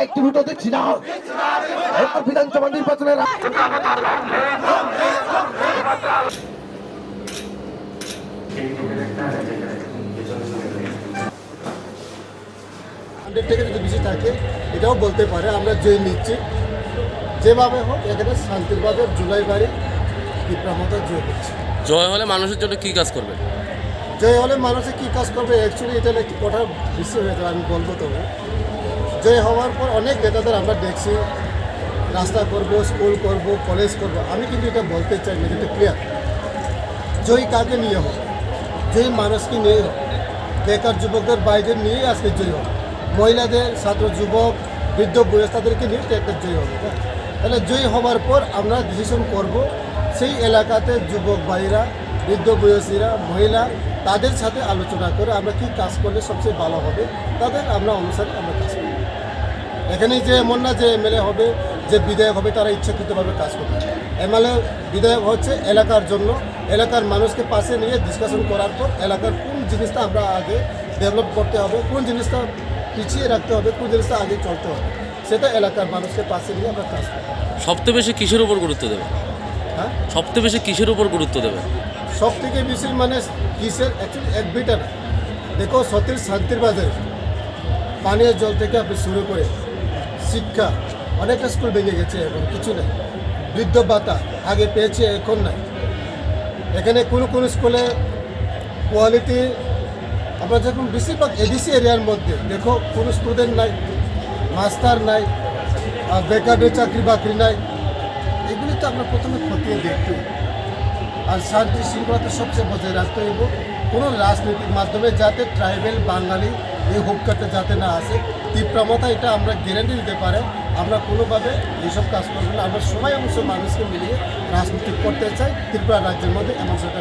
একটি ভোটও দিচ্ছি না। এরপর বিধানসভা নির্বাচনের থেকে যদি বেশি থাকে এটাও বলতে পারে আমরা জয় নিচ্ছি, যেভাবে হোক এখানে শান্তিরভাবে জুলাই বাড়ি বিপ্রামতা জয় করছি। জয় হলে মানুষের জন্য কি কাজ করবে? জয় হলে মানুষে কী কাজ করবে, অ্যাকচুয়ালি এটা একটু কথা বেশি হয়ে যাবে, আমি বলবো। তবে জয় হওয়ার পর অনেক নেতাদের আমরা দেখছি রাস্তা করব, স্কুল করব, কলেজ করব। আমি কিন্তু এটা বলতে চাই না, এটা ক্লিয়ার। জয় কাকে নিয়ে হোক, জয় মানুষকে নিয়ে হোক, বেকার যুবকদের বাইরে নিয়ে আজকে জয় হোক, মহিলাদের, ছাত্র যুবক, বৃদ্ধ বয়স তাদেরকে নিয়ে একটা জয় হবে। তাহলে জয় হওয়ার পর আমরা ডিসিশন করব সেই এলাকাতে যুবক ভাইরা, বৃদ্ধ বয়সীরা, মহিলা, তাদের সাথে আলোচনা করে আমরা কি কাজ করলে সবচেয়ে ভালো হবে, তাদের আমরা অনুসারে আমরা কাজ করব। এখানে যে এমন না যে এমএলএ হবে, যে বিধায়ক হবে তারা ইচ্ছাকৃতভাবে কাজ করবে। এমএলএ বিধায়ক হচ্ছে এলাকার জন্য, এলাকার মানুষকে পাশে নিয়ে ডিসকাশন করার পর এলাকার কোন জিনিসটা আমরা আগে ডেভেলপ করতে হবে, কোন জিনিসটা পিছিয়ে রাখতে হবে, কোন জিনিসটা আগে চলতে হবে, সেটা এলাকার মানুষকে পাশে নিয়ে আমরা কাজ করব। সবচেয়ে বেশি কিসের উপর গুরুত্ব দেবে? হ্যাঁ, সবচেয়ে বেশি কিসের উপর গুরুত্ব দেবে? সব থেকে বেশি মানে কিসের, অ্যাকচুয়ালি এক বিটা না। দেখো, সতীর শান্তির বাজারে পানীয় জল থেকে আপনি শুরু করে শিক্ষা, অনেকটা স্কুল ভেঙে গেছে, এখন কিছু নেই। বৃদ্ধ ভাতা আগে পেয়েছে, এখন নাই। এখানে কোনো স্কুলে কোয়ালিটি, আমরা যখন বেশিরভাগ এডিসি এরিয়ার মধ্যে দেখো কোনো স্টুডেন্ট নাই, মাস্টার নাই, আর বেকারের চাকরি বাকরি নাই। এগুলি তো আমরা প্রথমে খতিয়ে দেখতে, আর শান্তি শৃঙ্খলাতে সবচেয়ে বজায় রাখতে হইব। কোনো রাজনীতির মাধ্যমে যাতে ট্রাইবেল বাঙালি এই হুক্কাতে যাতে না আসে, তীব্রমতা এটা আমরা গ্যারান্টি দিতে পারে। আমরা কোনোভাবে এইসব কাজ করবো না। আমরা সবাই অবশ্য মানুষকে মিলিয়ে রাজনীতি করতে চাই ত্রিপুরা রাজ্যের মধ্যে, এমন সেটা